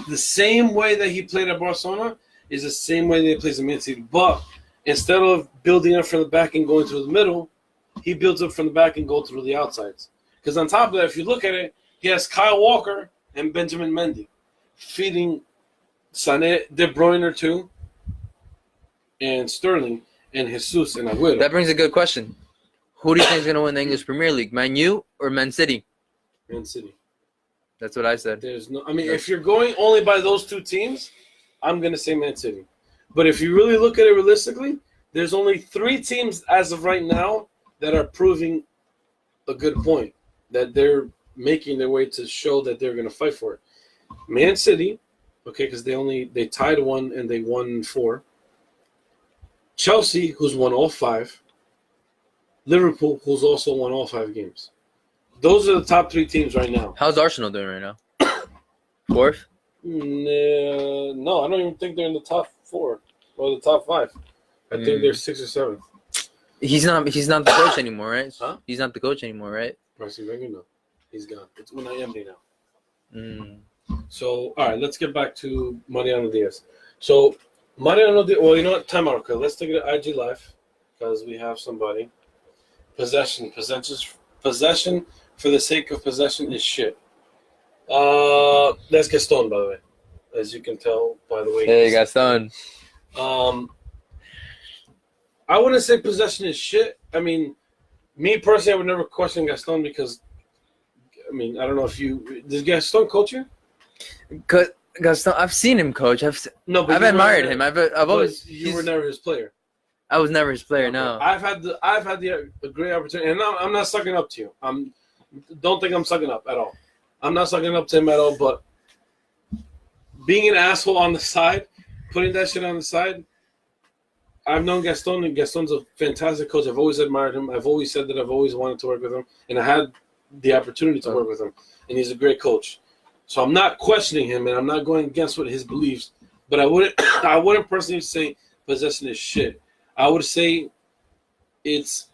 The same way that he played at Barcelona is the same way that he plays at Man City. But instead of building up from the back and going through the middle, he builds up from the back and goes through the outsides. Because on top of that, if you look at it, he has Kyle Walker and Benjamin Mendy feeding Sané, De Bruyne too, and Sterling, and Jesus and Agüero. That brings a good question. Who do you think is going to win the English Premier League, Man U or Man City? Man City. That's what I said. There's no. I mean, if you're going only by those two teams, I'm going to say Man City. But if you really look at it realistically, there's only 3 teams as of right now that are proving a good point, that they're making their way to show that they're going to fight for it. Man City, okay, because they tied 1 and they won 4. Chelsea, who's won all 5. Liverpool, who's also won all 5 games. Those are the top 3 teams right now. How's Arsenal doing right now? 4th? No, I don't even think they're in the top 4 or the top 5. I think they're 6th or 7th. He's not the coach anymore, right? Huh? He's not the coach anymore, right? Arsene Wenger, no. He's gone. It's Unai Emery now. Mm. So, all right, let's get back to Mariano Diaz. So, Mariano Diaz, well, you know what? Time out, okay. Let's take it to IG Live because we have somebody. Possession for the sake of possession is shit. That's Gaston, by the way. As you can tell by the way. Hey, Gaston. I wouldn't say possession is shit. I mean, me personally, I would never question Gaston because, I mean, I don't know if you does Gaston coach you? Gaston, I've seen him coach. No, but I've you admired were- him. I've but always. you were never his player. I was never his player. Okay. No. I've had a great opportunity, and I'm not sucking up to you. Don't think I'm sucking up at all. I'm not sucking up to him at all. But being an asshole on the side, putting that shit on the side. I've known Gaston, and Gaston's a fantastic coach. I've always admired him. I've always said that I've always wanted to work with him, and I had the opportunity to work with him. And he's a great coach. So I'm not questioning him, and I'm not going against what his beliefs. But I wouldn't personally say possession is shit. I would say it's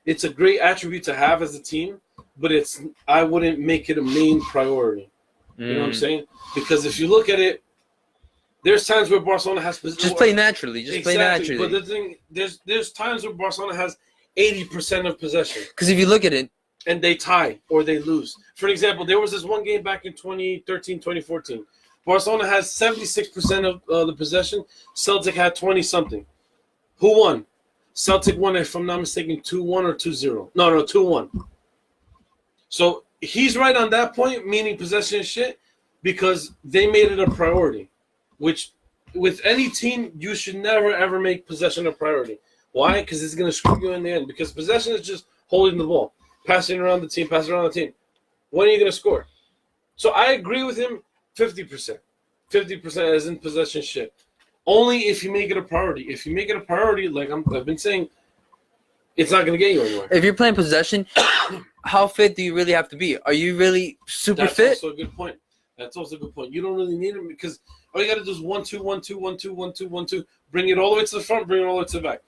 it's a great attribute to have as a team, but I wouldn't make it a main priority. You know what I'm saying? Because if you look at it, there's times where Barcelona has Just play naturally. Just play naturally. But the thing, there's times where Barcelona has 80% of possession. Because if you look at it, and they tie or they lose. For example, there was this one game back in 2013, 2014. Barcelona has 76% of the possession. Celtic had 20-something. Who won? Celtic won, if I'm not mistaken, 2-1 or 2-0. No, 2-1. So he's right on that point, meaning possession is shit, because they made it a priority. Which, with any team, you should never, ever make possession a priority. Why? Because it's going to screw you in the end. Because possession is just holding the ball, passing around the team. When are you going to score? So I agree with him 50%. 50% as in possession shit. Only if you make it a priority. If you make it a priority, like I've been saying, it's not going to get you anywhere. if you're playing possession, how fit do you really have to be? Are you really super fit? That's also a good point. You don't really need it because all you got to do is 1-2, 1-2, 1-2, 1-2, 1-2. Bring it all the way to the front. Bring it all the way to the back.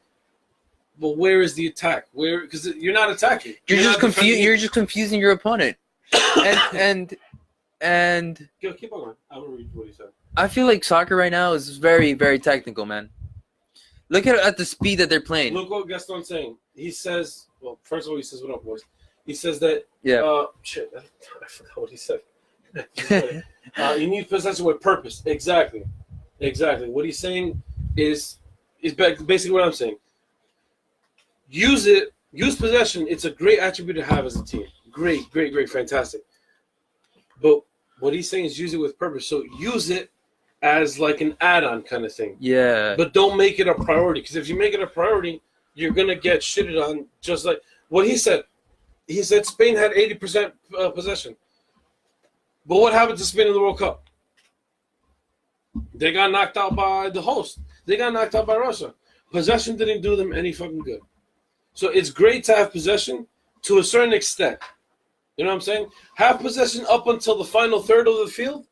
But where is the attack? Where? Because you're not attacking. You're just confused. You're just confusing your opponent. and Keep on going. I will read what he said. I feel like soccer right now is very, very technical, man. Look at the speed that they're playing. Look what Gaston's saying. He says, well, first of all, he says, what up, boys? He says that, shit, I forgot what he said. You need possession with purpose. Exactly. What he's saying is basically what I'm saying. Use possession. It's a great attribute to have as a team. Great, fantastic. But what he's saying is use it with purpose. So use it as like an add-on kind of thing. Yeah. But don't make it a priority. Because if you make it a priority, you're going to get shitted on just like what he said. He said Spain had 80% possession. But what happened to Spain in the World Cup? They got knocked out by the host. They got knocked out by Russia. Possession didn't do them any fucking good. So it's great to have possession to a certain extent. You know what I'm saying? Have possession up until the final third of the field.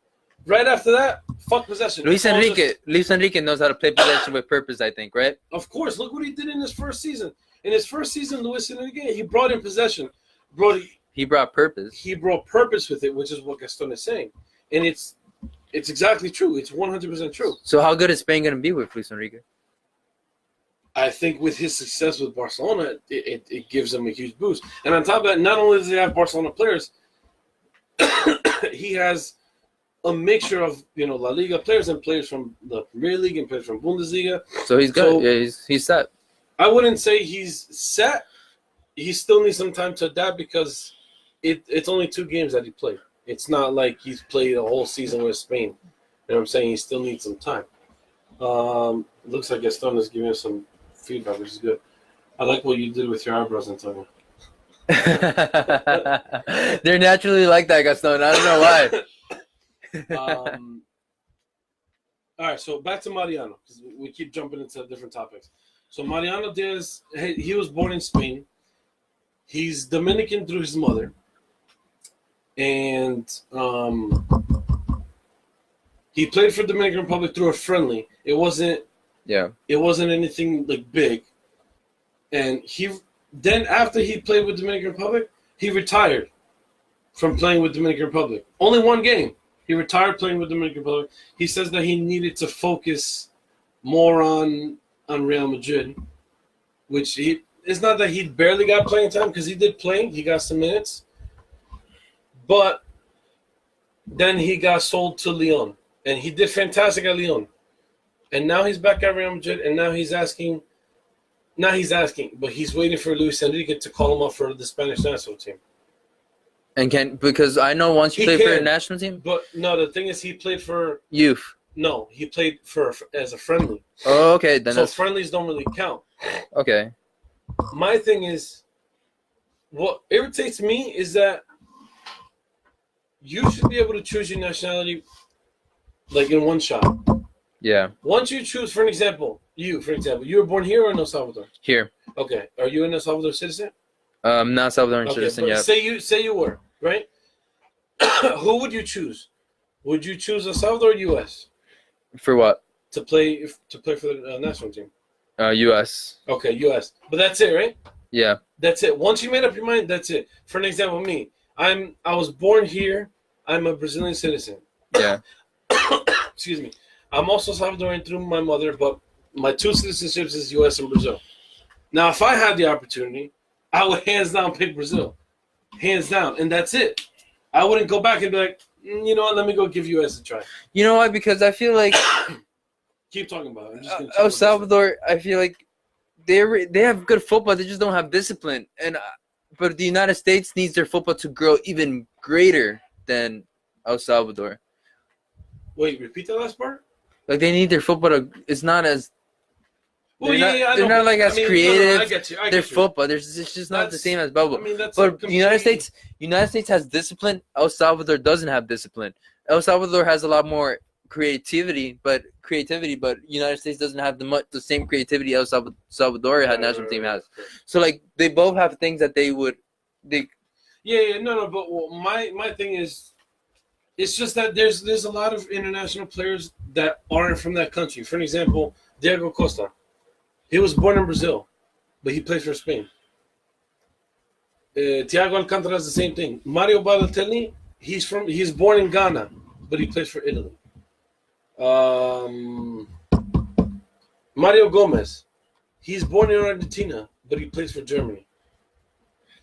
Right after that, fuck possession. Luis Enrique knows how to play possession with purpose, I think, right? Of course. Look what he did in his first season. In his first season, Luis Enrique, he brought in possession. He brought purpose. He brought purpose with it, which is what Gaston is saying. And it's exactly true. It's 100% true. So how good is Spain going to be with Luis Enrique? I think with his success with Barcelona, it gives him a huge boost. And on top of that, not only does he have Barcelona players, he has a mixture of La Liga players and players from the Premier League and players from Bundesliga. So he's good. Yeah, he's set. I wouldn't say he's set. He still needs some time to adapt because it's only 2 games that he played. It's not like he's played a whole season with Spain. You know what I'm saying? He still needs some time. Looks like Gaston is giving us some feedback, which is good. I like what you did with your eyebrows, Antonio. They're naturally like that, Gaston. I don't know why. All right, so back to Mariano, because we keep jumping into different topics. So Mariano Diaz, he was born in Spain. He's Dominican through his mother. And he played for Dominican Republic through a friendly. It wasn't anything like big. And then after he played with Dominican Republic, he retired from playing with Dominican Republic. Only 1 game. He retired playing with Dominican Republic. He says that he needed to focus more on Real Madrid, which it's not that he barely got playing time because he did play. He got some minutes. But then he got sold to Lyon, and he did fantastic at Lyon. And now he's back at Real Madrid, and now he's asking Now he's asking, but he's waiting for Luis Enrique to call him up for the Spanish national team. And because I know once you He play for a can. national team, But no, the thing is, he played for youth. no, he played for as a friendly. Oh, okay, then So that's friendlies don't really count. okay. My thing is, what irritates me is that you should be able to choose your nationality like in one shot. Yeah, Once you choose, for example, you were born here or in El Salvador? here. Okay. Are you an El Salvador citizen? Not Salvadoran Okay, citizen but yet. say you were, right? Who would you choose? Would you choose El Salvador or US For what? to play for the national team? U.S. Okay, US. But that's it, right? Yeah, That's it. Once you made up your mind, that's it. For an example, me, I was born here. I'm a Brazilian citizen. yeah. Excuse me. I'm also Salvadorian through my mother, but my two citizenships is U.S. and Brazil. Now, if I had the opportunity, I would hands down pick Brazil, hands down, and that's it. I wouldn't go back and be like, you know what? Let me go give U.S. a try. You know why? Because I feel like Keep talking about it. I'm just gonna El Salvador. I feel like they have good football. They just don't have discipline. But the United States needs their football to grow even greater than El Salvador. Wait, repeat the last part. Like they need their football to. It's not as. Well, They're not like as creative. I get you. Their football. It's just not the That's- same as bubble. I mean, that's But a the United complete- States has discipline. El Salvador doesn't have discipline. El Salvador has a lot more creativity, but United States doesn't have the same creativity El Salvador national team has. So like they both have things that they. Yeah, no, but my thing is, it's just that there's a lot of international players that aren't from that country. For an example, Diego Costa, he was born in Brazil, but he plays for Spain. Thiago Alcantara is the same thing. Mario Balotelli, he's born in Ghana, but he plays for Italy. Mario Gomez, he's born in Argentina, but he plays for Germany.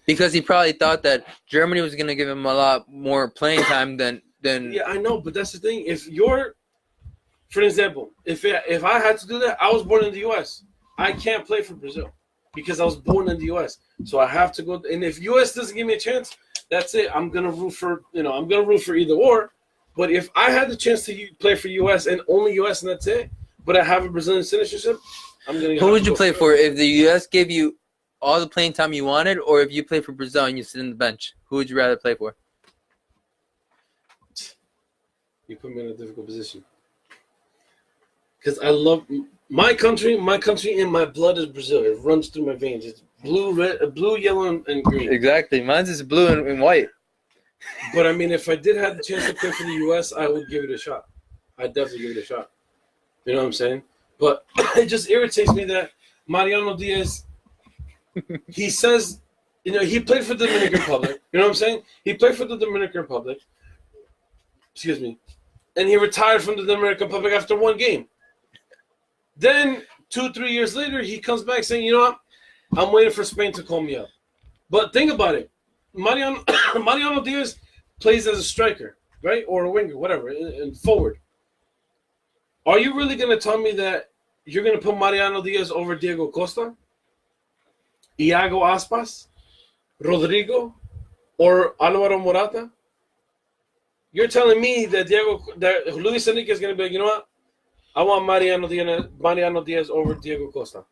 Because he probably thought that Germany was going to give him a lot more playing time than. Yeah, I know, but that's the thing. If you're, for example, if I had to do that, I was born in the U.S. I can't play for Brazil because I was born in the U.S. So I have to go. And if U.S. doesn't give me a chance, that's it. I'm gonna root for either or. But if I had the chance to play for U.S. and only U.S. and that's it, but I have a Brazilian citizenship, I'm gonna. Who would you play for if the U.S. gave you all the playing time you wanted, or if you play for Brazil and you sit in the bench? Who would you rather play for? You put me in a difficult position because I love my country. My country and my blood is Brazil. It runs through my veins. It's blue, yellow, and green. Exactly. Mine's is blue and white. But I mean, if I did have the chance to play for the U.S., I would give it a shot. I'd definitely give it a shot. You know what I'm saying? But it just irritates me that Mariano Diaz, he says, he played for the Dominican Republic. You know what I'm saying? He played for the Dominican Republic. Excuse me. And he retired from the Dominican Republic after one game. Then 2-3 years later, he comes back saying, you know what? I'm waiting for Spain to call me up. But think about it. Mariano Diaz plays as a striker, right? Or a winger, whatever, and forward. Are you really going to tell me that you're going to put Mariano Diaz over Diego Costa, Iago Aspas, Rodrigo, or Alvaro Morata? You're telling me that Luis Enrique is going to be like, you know what? I want Mariano Diaz over Diego Costa.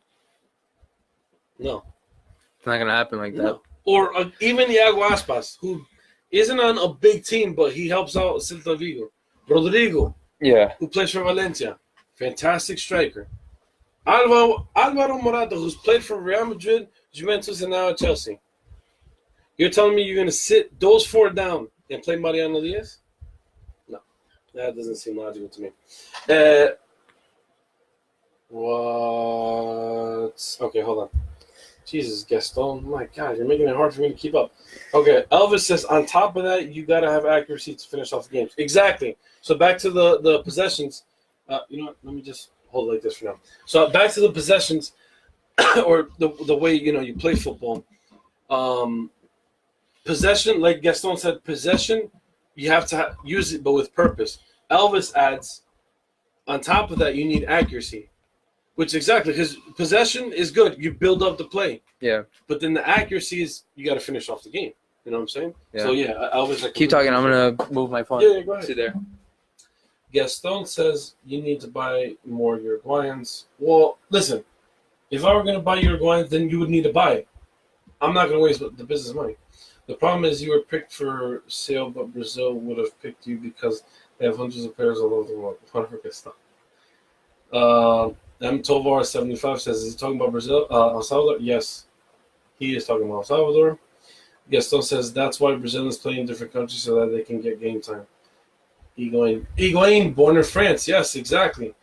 No. It's not gonna happen like that. No. Or even Iago Aspas, who isn't on a big team, but he helps out Celta Vigo. Rodrigo, Yeah. who plays for Valencia, fantastic striker. Alvaro Morata, who's played for Real Madrid, Juventus, and now at Chelsea. You're telling me you're going to sit those four down and play Mariano Diaz? No, that doesn't seem logical to me. What? Okay, hold on. Jesus, Gaston. My God, you're making it hard for me to keep up. Okay, Elvis says, on top of that, you got to have accuracy to finish off the games. Exactly. So back to the possessions. You know what? Let me just hold it like this for now. So back to the possessions or the way, you play football. Possession, like Gaston said, possession, you have to use it, but with purpose. Elvis adds, on top of that, you need accuracy. Which exactly, because possession is good. You build up the play. Yeah. But then the accuracy is you got to finish off the game. You know what I'm saying? Yeah. So yeah, I always like Keep talking. I'm gonna move my phone. Yeah, go ahead. To there. Gaston says you need to buy more Uruguayans. Well, listen, if I were going to buy Uruguayans, then you would need to buy it. I'm not going to waste the business money. The problem is you were picked for sale, but Brazil would have picked you because they have hundreds of players all over the world. M. Tovar 75 says, is he talking about Brazil? El Salvador? Yes, he is talking about El Salvador. Gaston says that's why Brazilians play in different countries so that they can get game time. Higuain, born in France. Yes, exactly.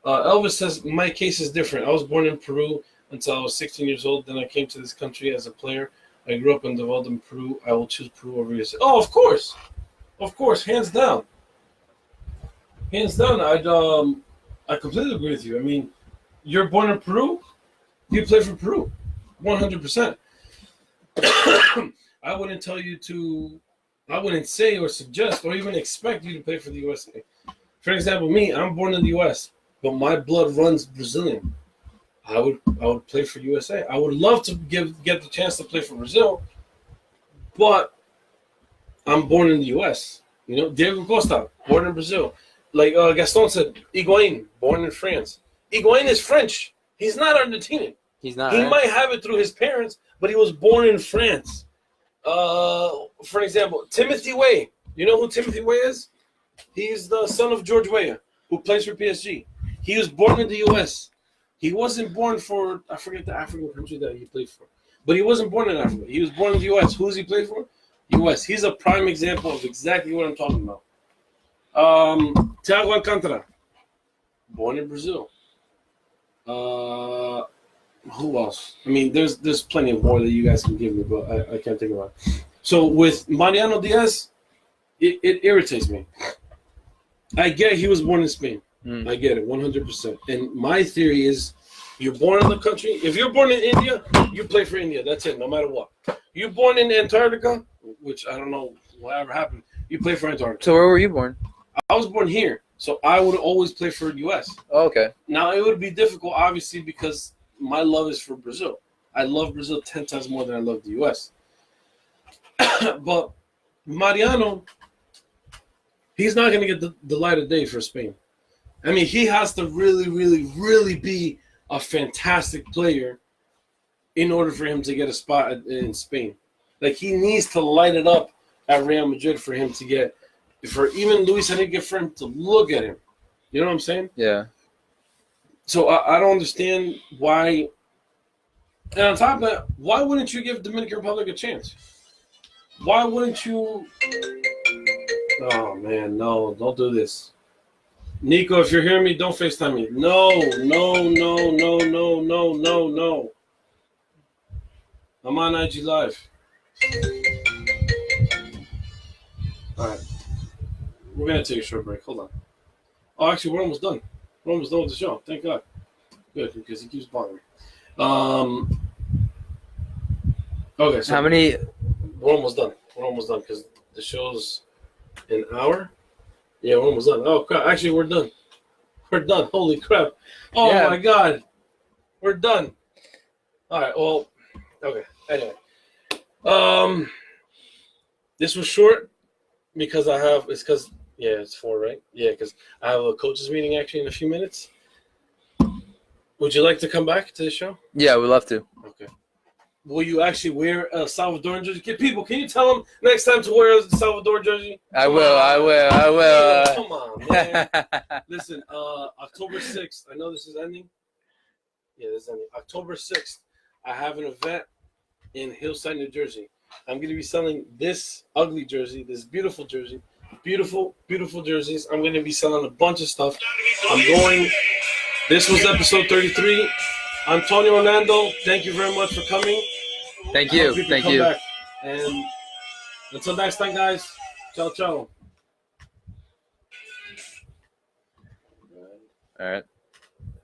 Elvis says, my case is different. I was born in Peru until I was 16 years old. Then I came to this country as a player. I grew up and developed in Peru. I will choose Peru over USA. Oh, of course. Of course, hands down. Hands down, I completely agree with you. I mean, you're born in Peru, you play for Peru, 100%. I wouldn't tell you to, I wouldn't say or suggest or even expect you to play for the USA. For example, me, I'm born in the US, but my blood runs Brazilian. I would play for USA. I would love to get the chance to play for Brazil, but I'm born in the US. You know, Diego Costa, born in Brazil. Like Gaston said, Higuain, born in France. Higuain is French. He's not Argentinian. He's not. He right? might have it through his parents, but he was born in France. For example, Timothy Weah. You know who Timothy Weah is? He's the son of George Weah, who plays for PSG. He was born in the U.S. He wasn't born for, I forget the African country that he played for. But he wasn't born in Africa. He was born in the U.S. Who does he play for? U.S. He's a prime example of exactly what I'm talking about. Thiago Alcantara, born in Brazil. Who else? I mean, there's plenty of more that you guys can give me, but I can't think about it. So with Mariano Diaz, it irritates me. I get he was born in Spain. I get it, 100%. And my theory is, you're born in the country. If you're born in India, you play for India. That's it, no matter what. You're born in Antarctica, which I don't know whatever happened. You play for Antarctica. So where were you born? I was born here, so I would always play for the U.S. Oh, okay. Now, it would be difficult, obviously, because my love is for Brazil. I love Brazil 10 times more than I love the U.S. But Mariano, he's not going to get the light of day for Spain. I mean, he has to really, really, really be a fantastic player in order for him to get a spot in Spain. Like, he needs to light it up at Real Madrid for him to get, for even Luis Enrique for him to look at him. You know what I'm saying? Yeah. So I don't understand why. And on top of that, why wouldn't you give Dominican Republic a chance? Why wouldn't you? Oh man, no! Don't do this, Nico. If you're hearing me, don't FaceTime me. No. I'm on IG Live. All right, we're gonna take a short break. Hold on. Oh, actually, we're almost done. We're almost done with the show. Thank God. Good, because he keeps bothering me. Okay, so How many? we're almost done. We're almost done because the show's an hour. Yeah, we're almost done. Oh, crap. Actually, we're done. We're done. Holy crap. Oh, Yeah. my God. We're done. All right, well, okay. Anyway. This was short because it's 4, right? Yeah, because I have a coaches meeting actually in a few minutes. Would you like to come back to the show? Yeah, we'd love to. Okay. Will you actually wear a Salvadoran jersey? People, can you tell them next time to wear a Salvador jersey? I will. Come on, man. Listen, October 6th, I know this is ending. Yeah, this is ending. October 6th, I have an event in Hillside, New Jersey. I'm going to be selling this ugly jersey, this beautiful jersey. Beautiful, beautiful jerseys. I'm going to be selling a bunch of stuff. This was episode 33. Antonio Hernando, thank you very much for coming. Thank you. Thank you. Back. And until next time, guys. Ciao, ciao. All right.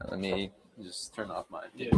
Let me just turn off mine. Yeah.